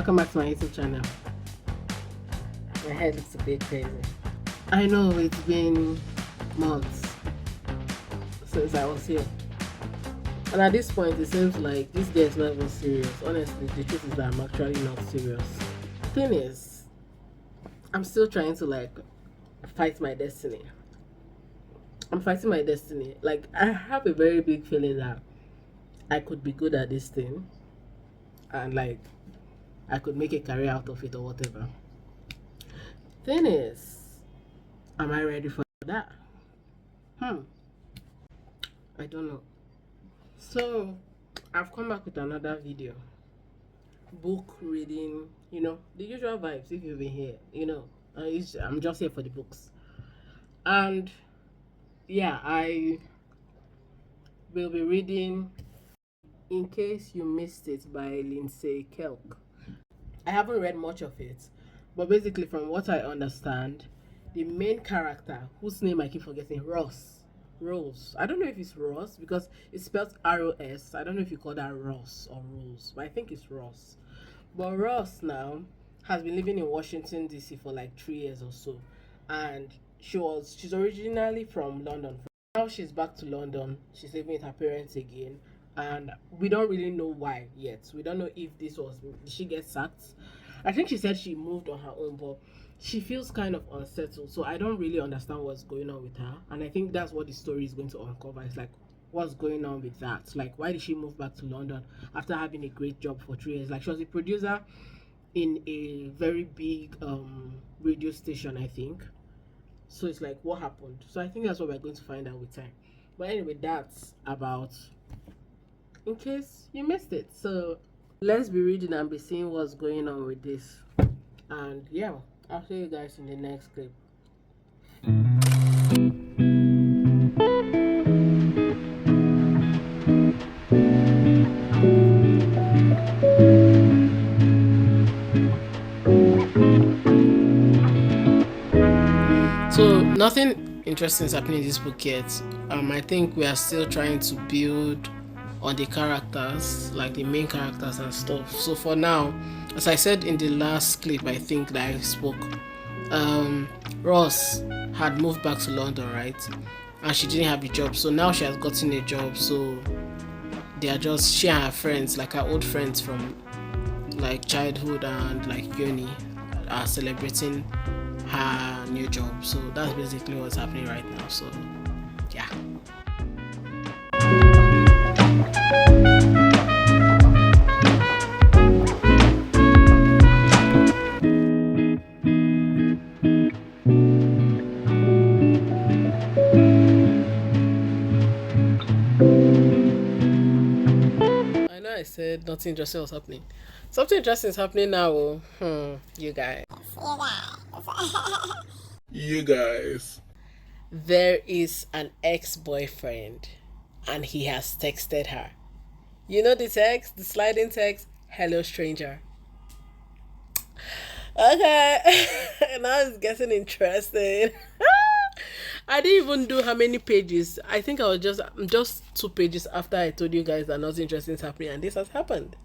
welcome back to my YouTube channel. My head looks a bit crazy. I know it's been months since I was here, and at this point it seems like this day is not even serious. Honestly, the truth is that I'm actually not serious. Thing is, I'm still trying to fight my destiny. I'm fighting my destiny. Like, I have a very big feeling that I could be good at this thing, and I could make a career out of it or whatever. Thing is, am I ready for that? I don't know. So I've come back with another video. Book reading, the usual vibes if you've been here, I'm just here for the books. And yeah, I will be reading In Case You Missed It by Lindsay Kelk. I haven't read much of it, but basically from what I understand, the main character, whose name I keep forgetting, Rose. I don't know if it's Ross because it's spelled R-O-S. I don't know if you call that Ross or Rose, but I think it's Ross. But Ross now has been living in Washington D.C. for like 3 years or so, and she's originally from London. Now she's back to London. She's living with her parents again, and we don't really know why yet. We don't know if did she get sacked. I think she said she moved on her own, but she feels kind of unsettled. So I don't really understand what's going on with her, and I think that's what the story is going to uncover. It's like, what's going on with that? Like, why did she move back to London after having a great job for 3 years? Like, she was a producer in a very big radio station, I think. So it's like, what happened? So I think that's what we're going to find out with time. But anyway, that's about In Case You Missed It. So let's be reading and be seeing what's going on with this. And yeah, I'll see you guys in the next clip. So nothing interesting is happening in this book yet. I think we are still trying to build on the characters, like the main characters and stuff. So for now, as I said in the last clip, I think that I spoke, Ross had moved back to London, right? And she didn't have a job, so now she has gotten a job. So they are just, she and her friends, like her old friends from like childhood and like uni, are celebrating her new job. So that's basically what's happening right now. So yeah. I know I said nothing interesting was happening. Something interesting is happening now. You guys. You guys. There is an ex-boyfriend and he has texted her. You know the text, the sliding text, hello stranger. Okay, now it's getting interesting. I didn't even do how many pages. I think I was just 2 pages after I told you guys that nothing interesting is happening, and this has happened.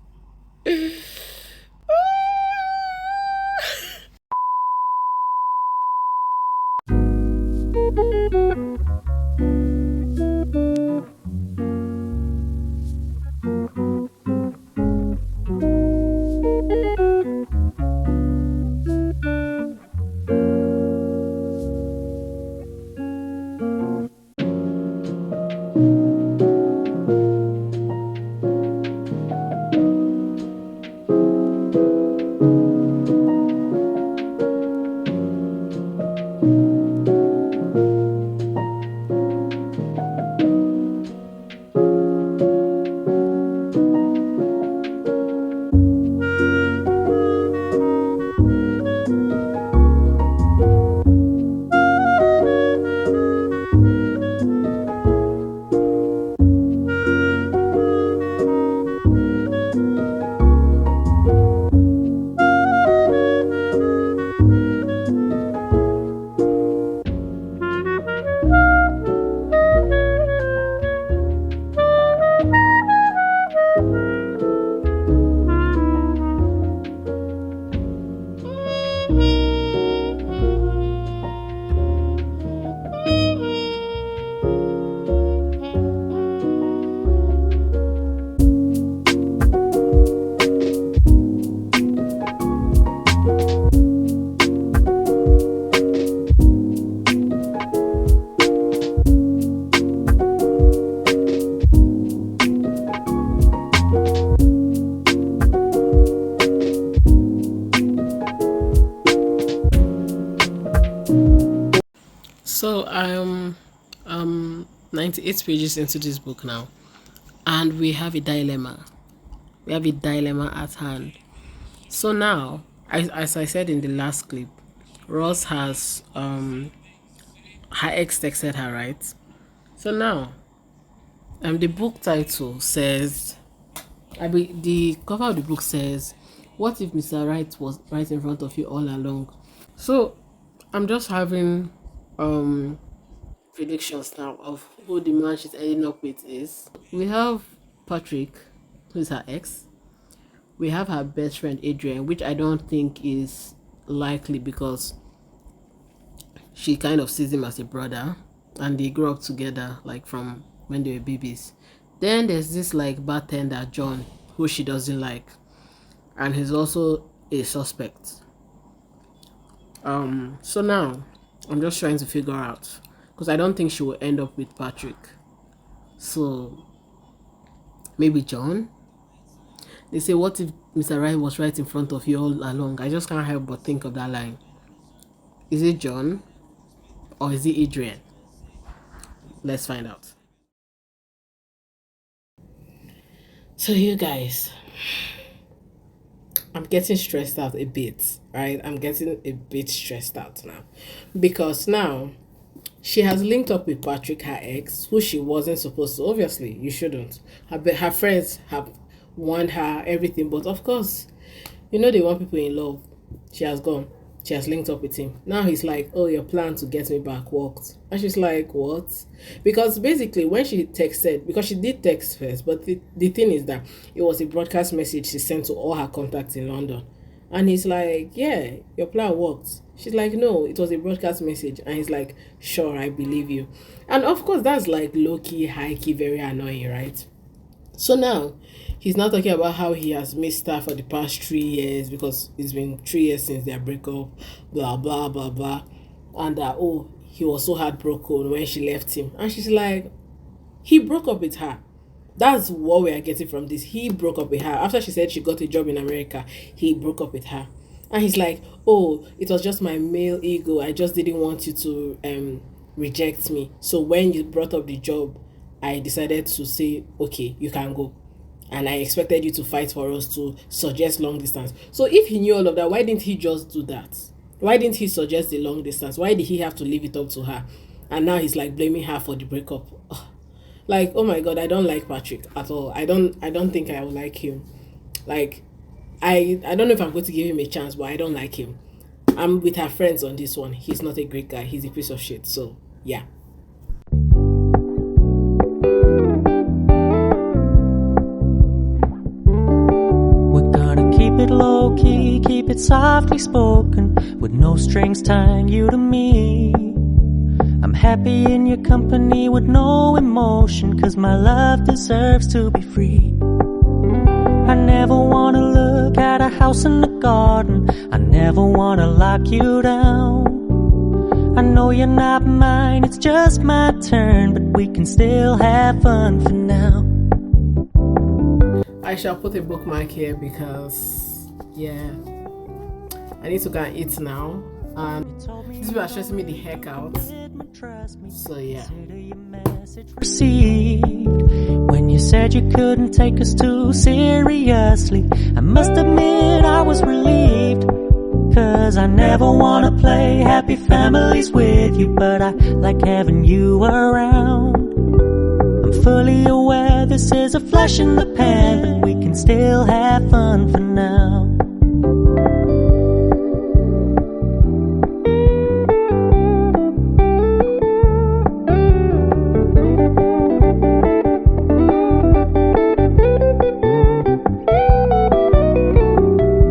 I'm 98 pages into this book now, and we have a dilemma. We have a dilemma at hand. So now, as I said in the last clip, Ross has her ex texted her, right? So now, the book title says, the cover of the book says, "What if Mr. Right was right in front of you all along?" So I'm just having predictions now of who the man she's ending up with is. We have Patrick, who's her ex. We have her best friend Adrian, which I don't think is likely because she kind of sees him as a brother and they grew up together like from when they were babies. Then there's this like bartender John, who she doesn't like, and he's also a suspect. So now I'm just trying to figure out, because I don't think she will end up with Patrick. So maybe John. They say, "What if Mr. Right was right in front of you all along?" I just can't help but think of that line. Is it John or is it Adrian? Let's find out. So you guys, I'm getting stressed out a bit, right? I'm getting a bit stressed out now because now she has linked up with Patrick, her ex, who she wasn't supposed to. Obviously, you shouldn't. Her friends have warned her everything, but of course, they want people in love. She has gone. She has linked up with him. Now he's like, "Oh, your plan to get me back worked." And she's like, "What?" Because basically, when she texted, because she did text first, but the thing is that it was a broadcast message she sent to all her contacts in London. And he's like, "Yeah, your plan worked." She's like, "No, it was a broadcast message." And he's like, "Sure, I believe you." And of course, that's like low-key, high-key, very annoying, right? So now, he's not talking about how he has missed her for the past 3 years because it's been 3 years since their breakup, blah, blah, blah, blah. And that, he was so heartbroken when she left him. And she's like, he broke up with her. That's what we are getting from this. He broke up with her. After she said she got a job in America, he broke up with her. And he's like, "Oh, it was just my male ego. I just didn't want you to reject me. So when you brought up the job, I decided to say, okay, you can go. And I expected you to fight for us to suggest long distance." So if he knew all of that, why didn't he just do that? Why didn't he suggest the long distance? Why did he have to leave it up to her? And now he's like blaming her for the breakup. Ugh. Like, oh my God, I don't like Patrick at all. I don't think I will like him. Like, I don't know if I'm going to give him a chance, but I don't like him. I'm with her friends on this one. He's not a great guy. He's a piece of shit. So, yeah. Keep it low key, keep it softly spoken, with no strings tying you to me. I'm happy in your company with no emotion, 'cause my love deserves to be free. I never wanna look at a house in the garden, I never wanna lock you down. I know you're not mine, it's just my turn, but we can still have fun for now. I shall put a bookmark here because, yeah, I need to go and eat now. And these people are stressing me the heck out. So, yeah. Received when you said you couldn't take us too seriously, I must admit I was relieved, 'cause I never wanna play happy families with you, but I like having you around. I'm fully aware this is a flash in the pan, but we can still have fun for now.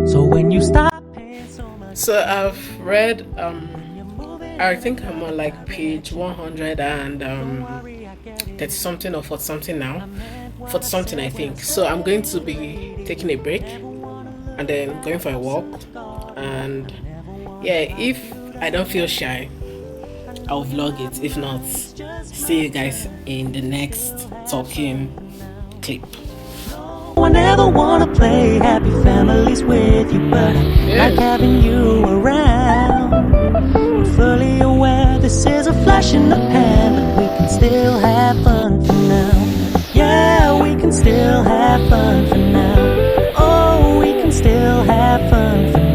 So when you stop paying so much. So I've read, I think I'm on like page 100 and 30 something or 40 something now. 40 something, I think. So I'm going to be taking a break and then going for a walk. And yeah, if I don't feel shy, I'll vlog it. If not, see you guys in the next talking clip. I never wanna play happy families with you, but I like having you around. I'm fully aware this is a flash in the pan, but we can still have fun for now. Yeah, we can still have fun for now. Oh, we can still have fun for now.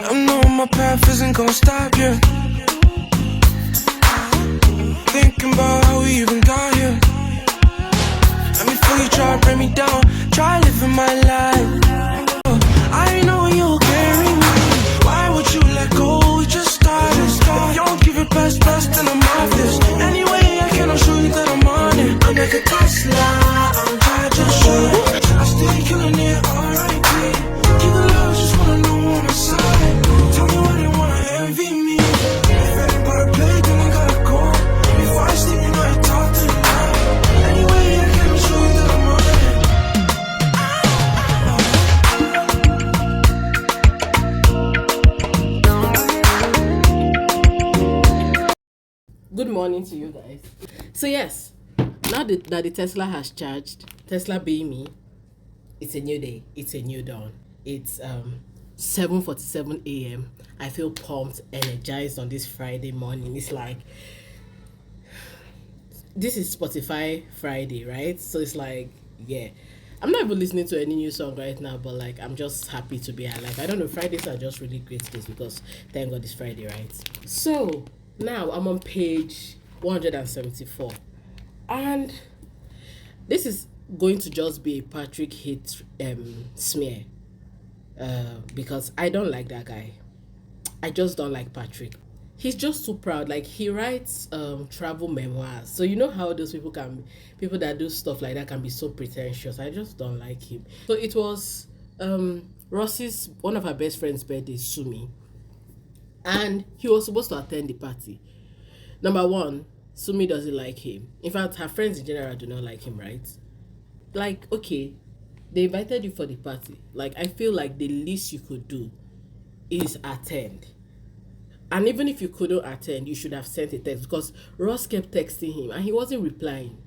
I know my path isn't gonna stop you. Thinking about how we even got here. Let me feel you try to bring me down. Try living my life. I know you'll carry me. Why would you let go? We just started. If you don't give it best, then I'm off this. Anyway, I cannot show you that I'm on it. I'm like a Tesla. I'm trying to show it. I stay killing it, R.I.P. Keep the love, just wanna know on my side. Tell me why they wanna envy me. If anybody play, then I gotta go. Before I sleep, you know I talk to you. Anyway, I cannot show you that I'm on it. Good morning to you guys. So yes, now that the Tesla has charged, Tesla being me, it's a new day, it's a new dawn. It's 7:47 a.m. I feel pumped, energized on this Friday morning. It's like, this is Spotify Friday, right? So it's like, yeah, I'm not even listening to any new song right now, but like, I'm just happy to be alive. I don't know, Fridays are just really great days because thank God it's Friday, right? So now I'm on page 174, and this is going to just be a Patrick hate smear, because I don't like that guy. I just don't like Patrick. He's just too proud. Like, he writes travel memoirs, so you know how those people that do stuff like that can be so pretentious. I just don't like him. So it was Ross's, one of her best friend's birthday, Sumi, and he was supposed to attend the party. Number one, Sumi doesn't like him. In fact, her friends in general do not like him, right? Like, okay, they invited you for the party. Like, I feel like the least you could do is attend. And even if you couldn't attend, you should have sent a text, because Ross kept texting him and he wasn't replying.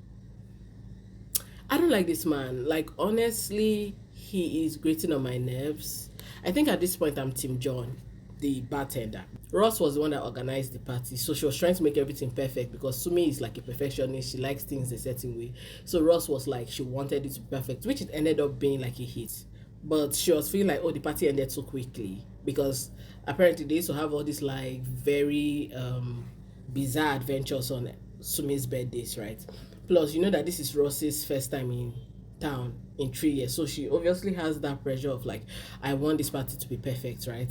I don't like this man. Like, honestly, he is grating on my nerves. I think at this point I'm Team John, the bartender. Ross was the one that organized the party, so she was trying to make everything perfect, because Sumi is like a perfectionist. She likes things a certain way. So Ross was like, she wanted it to be perfect, which it ended up being like a hit. But she was feeling like, oh, the party ended so quickly, because apparently they used to have all these like very bizarre adventures on Sumi's birthdays, right? Plus, you know that this is Ross's first time in town in 3 years, so she obviously has that pressure of like, I want this party to be perfect, right?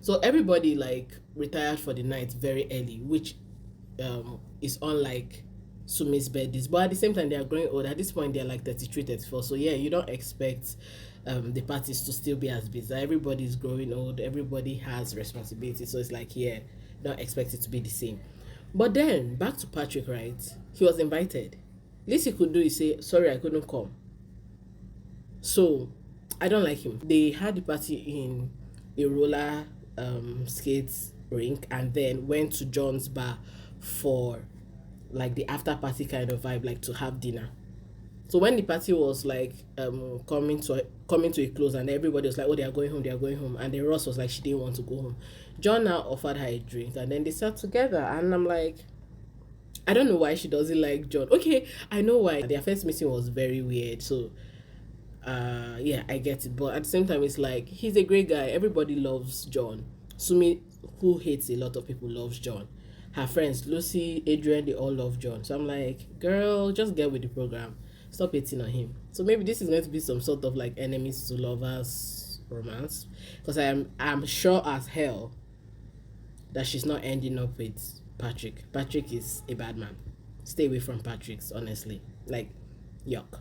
So everybody like retired for the night very early, which is unlike Sumi's birthdays. But at the same time, they are growing old. At this point, they're like 33, 34. So yeah, you don't expect the parties to still be as busy. Everybody's growing old. Everybody has responsibility. So it's like, yeah, don't expect it to be the same. But then, back to Patrick, right? He was invited. Least he could do is say, sorry, I couldn't come. So, I don't like him. They had the party in a roller skates rink, and then went to John's bar for like the after party kind of vibe, like to have dinner. So when the party was like coming to a close, and everybody was like, oh, they are going home, and then Ross was like, she didn't want to go home. John now offered her a drink, and then they sat together, and I'm like, I don't know why she doesn't like John. Okay, I know why. Their first meeting was very weird, so yeah, I get it. But at the same time, it's like, he's a great guy. Everybody loves John. Sumi, who hates a lot of people, loves John. Her friends, Lucy, Adrian, they all love John. So I'm like, girl, just get with the program. Stop hating on him. So maybe this is going to be some sort of like enemies to lovers romance, because I'm sure as hell that she's not ending up with Patrick. Patrick is a bad man. Stay away from Patrick's, honestly. Like, yuck.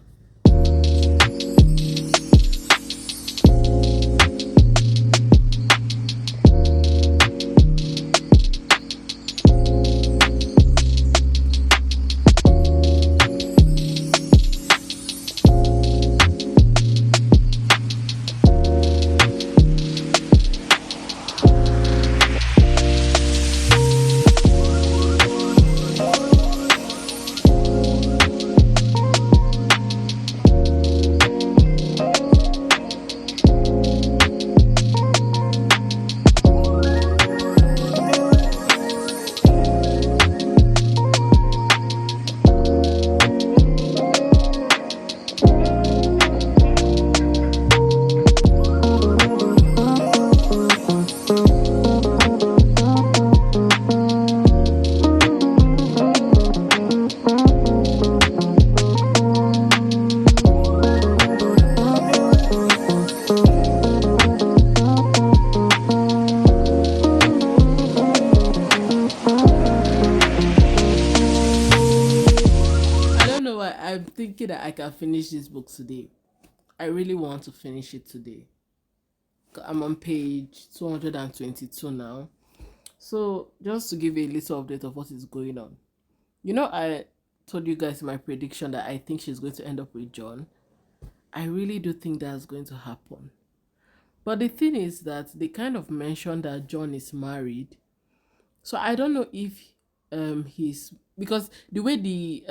thinking that I can finish this book today. I really want to finish it today. I'm on page 222 now. So just to give you a little update of what is going on. I told you guys in my prediction that I think she's going to end up with John. I really do think that's going to happen. But the thing is that they kind of mentioned that John is married. So I don't know if he's, because the way the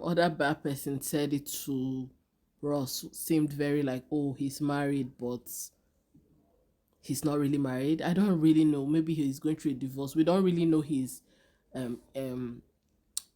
other bad person said it to Ross seemed very like, oh, he's married, but he's not really married. I don't really know. Maybe he's going through a divorce. We don't really know his um um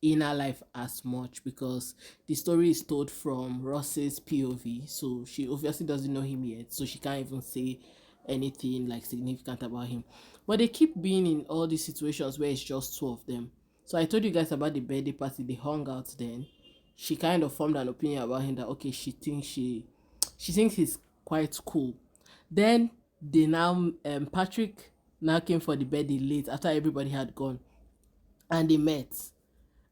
inner life as much because the story is told from Ross's POV. So she obviously doesn't know him yet. So she can't even say anything like significant about him. But they keep being in all these situations where it's just two of them. So I told you guys about the birthday party. They hung out then. She kind of formed an opinion about him that okay, she thinks he's quite cool. Then they now Patrick now came for the birthday late after everybody had gone, and they met.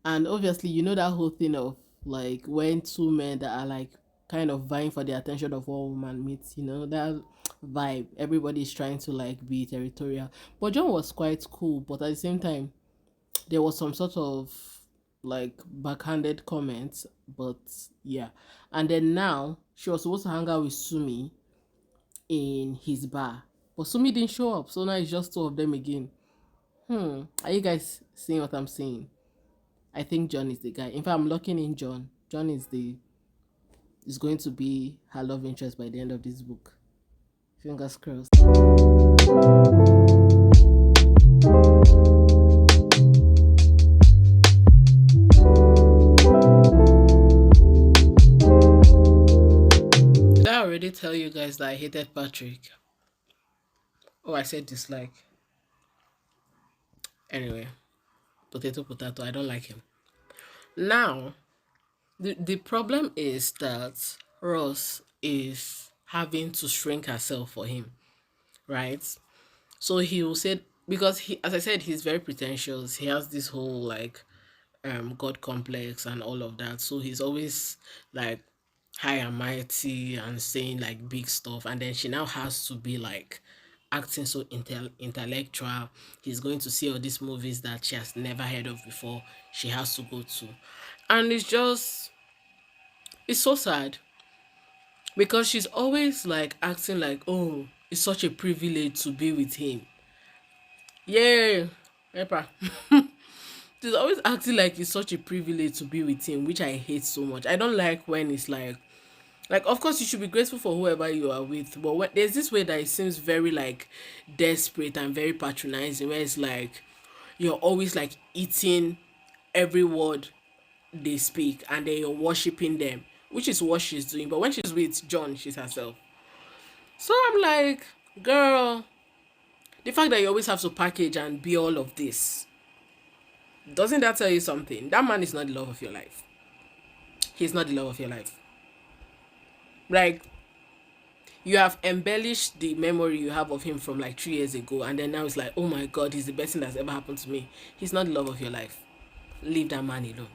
And obviously, that whole thing of like when two men that are like kind of vying for the attention of one woman meets, that vibe. Everybody's trying to like be territorial. But John was quite cool, but at the same time, there was some sort of like backhanded comments. But yeah. And then now she was supposed to hang out with Sumi in his bar. But Sumi didn't show up, so now it's just two of them again. Are you guys seeing what I'm saying? I think John is the guy. In fact, I'm locking in John. John is going to be her love interest by the end of this book. Fingers crossed. Did I already tell you guys that I hated Patrick? Oh, I said dislike. Anyway, potato, I don't like him. Now, the problem is that Ross is having to shrink herself for him, right? So he will say, because as I said, he's very pretentious. He has this whole like God complex and all of that. So he's always like high and mighty and saying like big stuff. And then she now has to be like acting so intellectual. He's going to see all these movies that she has never heard of before. She has to go to. And it's so sad because she's always like acting like, oh, it's such a privilege to be with him. Yeah, Pepper. She's always acting like it's such a privilege to be with him, which I hate so much. I don't like when it's like of course you should be grateful for whoever you are with, but there's this way that it seems very like desperate and very patronizing, where it's like you're always like eating every word they speak and then you're worshiping them, which is what she's doing. But when she's with John, she's herself. So I'm like, girl, the fact that you always have to package and be all of this, doesn't that tell you something? That man is not the love of your life. He's not the love of your life. Like, you have embellished the memory you have of him from like 3 years ago, and then now it's like, oh my God, he's the best thing that's ever happened to me. He's not the love of your life. Leave that man alone.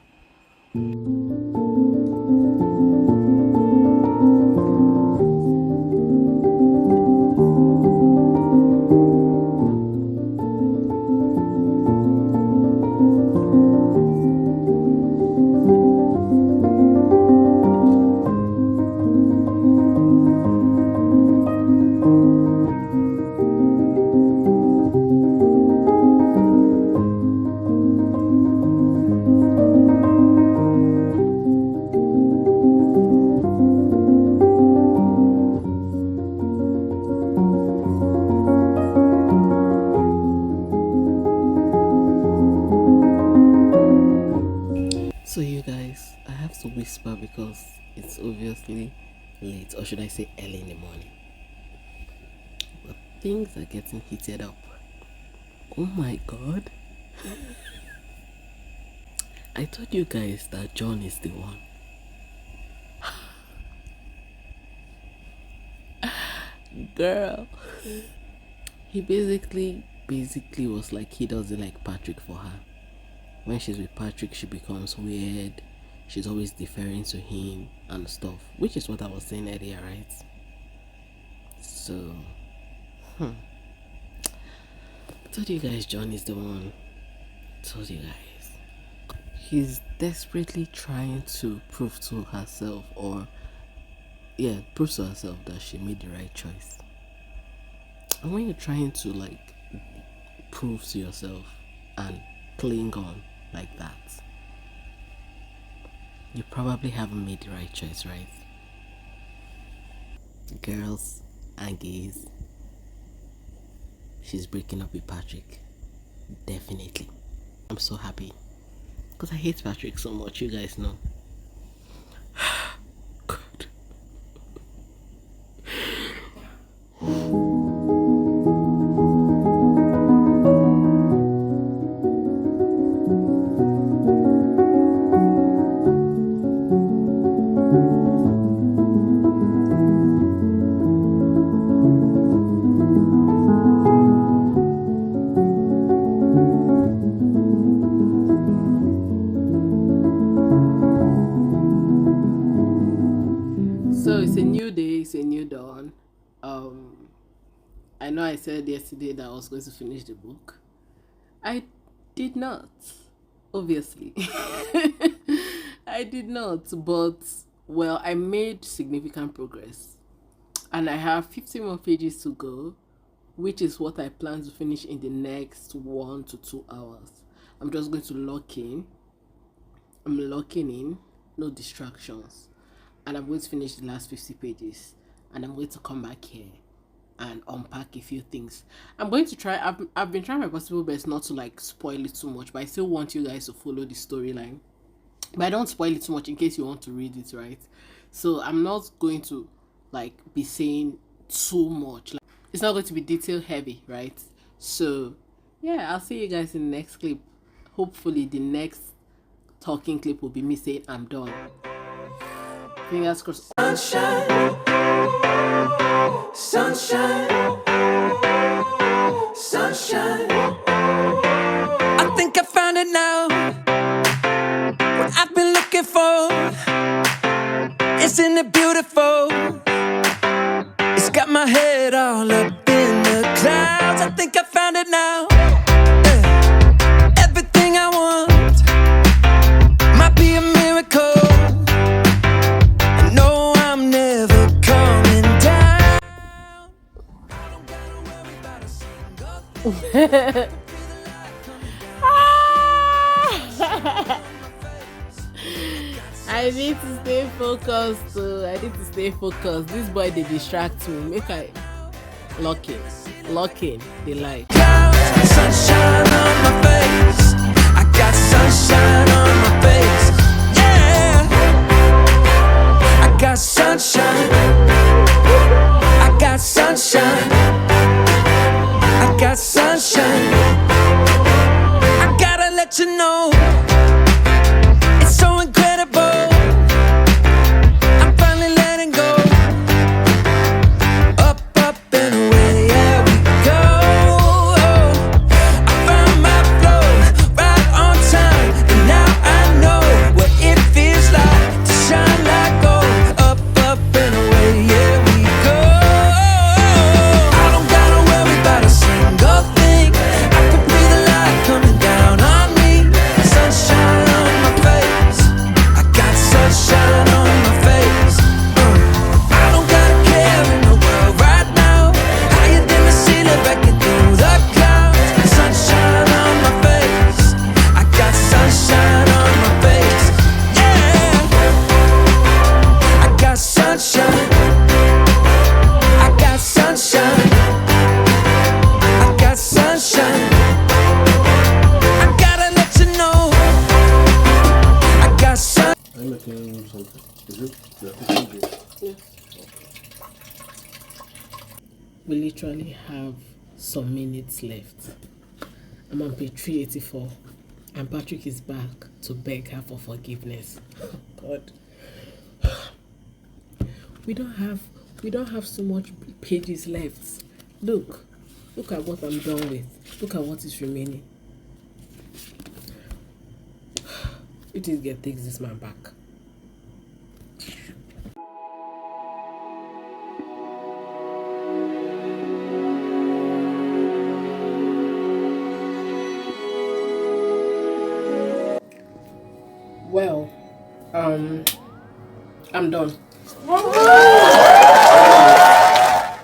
So you guys, I have to whisper because it's obviously late, or should I say early in the morning. But things are getting heated up. Oh my God. I told you guys that John is the one. Girl. He basically was like he doesn't like Patrick for her. When she's with Patrick, she becomes weird. she's always deferring to him and stuff, which is what I was saying earlier, right? So, told you guys John is the one. Told you guys. He's desperately trying to prove to herself, prove to herself that she made the right choice. And when you're trying to like prove to yourself and cling on like that, you probably haven't made the right choice, right? Girls and gays, she's breaking up with Patrick. Definitely. I'm so happy. Because I hate Patrick so much, you guys know. God. So it's a new day, it's a new dawn. I know I said yesterday that I was going to finish the book. I did not, obviously. I did not, but well, I made significant progress. And I have 50 more pages to go, which is what I plan to finish in the next 1 to 2 hours. I'm just going to lock in. I'm locking in, no distractions. And I'm going to finish the last 50 pages. And I'm going to come back here and unpack a few things. I'm going to try, I've been trying my possible best not to like spoil it too much, but I still want you guys to follow the storyline. But I don't spoil it too much in case you want to read it, right? So I'm not going to like be saying too much. Like, it's not going to be detail heavy, right? So yeah, I'll see you guys in the next clip. Hopefully the next talking clip will be me saying I'm done. Fingers crossed. Sunshine, sunshine, sunshine. I think I found it now. What I've been looking for. Isn't it beautiful? It's got my head all up in the clouds. I think I found it now. Everything I want might be a miracle. No, I'm never coming down. I don't gotta worry about a single thing. I need to stay focused. I need to stay focused. This boy they distract me. Make I lock in the light. Sunshine on my face. I got sunshine on my face. Yeah. I got sunshine. I got sunshine. I got sunshine. I gotta let you know. It's so incredible. I'm finally letting go. Up, up and away, yeah, we go. I found my flow right on time, and now I know what it feels like to shine like gold. Up, up and away, yeah, we go. I don't gotta worry about a single thing. I can breathe the light coming down on me. Sunshine on my face. I got sunshine on my face. I don't got a care in the world right now. Higher than the ceiling, breaking through the clouds. Sunshine on my face. I got sunshine on my face. Yeah. I got sunshine. I got sunshine. I got sunshine. I gotta let you know. I got sun. I'm making something. Is it? Yeah. We literally have some minutes left. I'm on page 384 and Patrick is back to beg her for forgiveness. God. We don't have so much pages left. Look at what I'm done with. Look at what is remaining. It is get takes this man back. I'm done.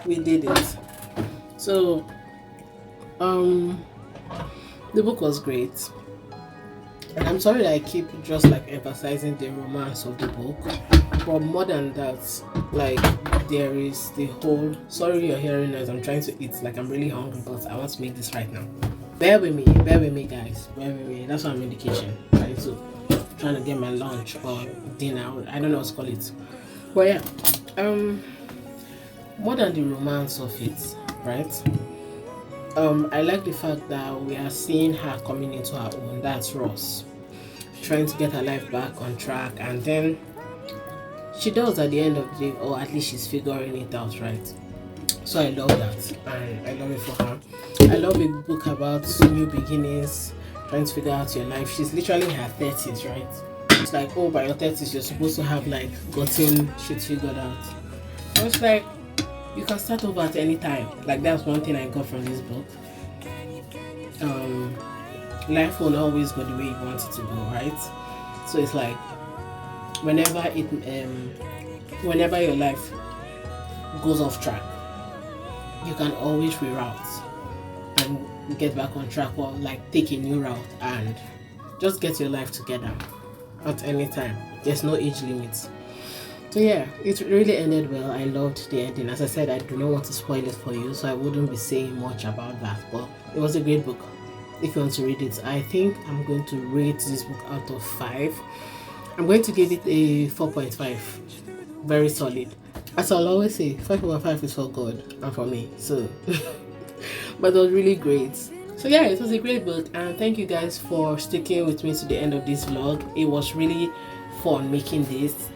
We did it. So the book was great, and I'm sorry that I keep just like emphasizing the romance of the book, but more than that, like there is the whole, sorry you're hearing noise, I'm trying to eat, like I'm really hungry, but I want to make this right now. Bear with me guys, bear with me. That's why I'm in the kitchen trying to get my lunch or dinner, I don't know what to call it. But yeah, more than the romance of it, right? I like the fact that we are seeing her coming into her own. That's Ross trying to get her life back on track, and then she does at the end of the day, or at least she's figuring it out, right? So I love that, and I love it for her. I love a book about new beginnings, trying to figure out your life. She's literally in her 30s, right? It's like, oh, by your 30s, you're supposed to have like gotten shit figured out. I was like, you can start over at any time. Like, that's one thing I got from this book. Life won't always go the way you want it to go, right? So it's like, whenever your life goes off track, you can always reroute and get back on track, or like take a new route and just get your life together at any time. There's no age limit. So yeah, it really ended well. I loved the ending. As I said, I do not want to spoil it for you, so I wouldn't be saying much about that, but it was a great book. If you want to read it, I think I'm going to rate this book out of 5. I'm going to give it a 4.5. Very solid. As I'll always say, 5.5 is for God and for me. So, but it was really great. So yeah, it was a great book, and thank you guys for sticking with me to the end of this vlog. It was really fun making this.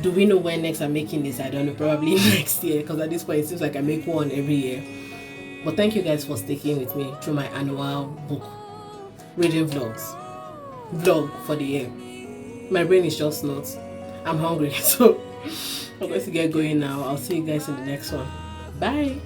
Do we know when next I'm making this? I don't know, probably next year, because at this point it seems like I make one every year. But thank you guys for sticking with me through my annual book reading vlog for the year. My brain is just not. I'm hungry, so I'm going to get going now. I'll see you guys in the next one. Bye.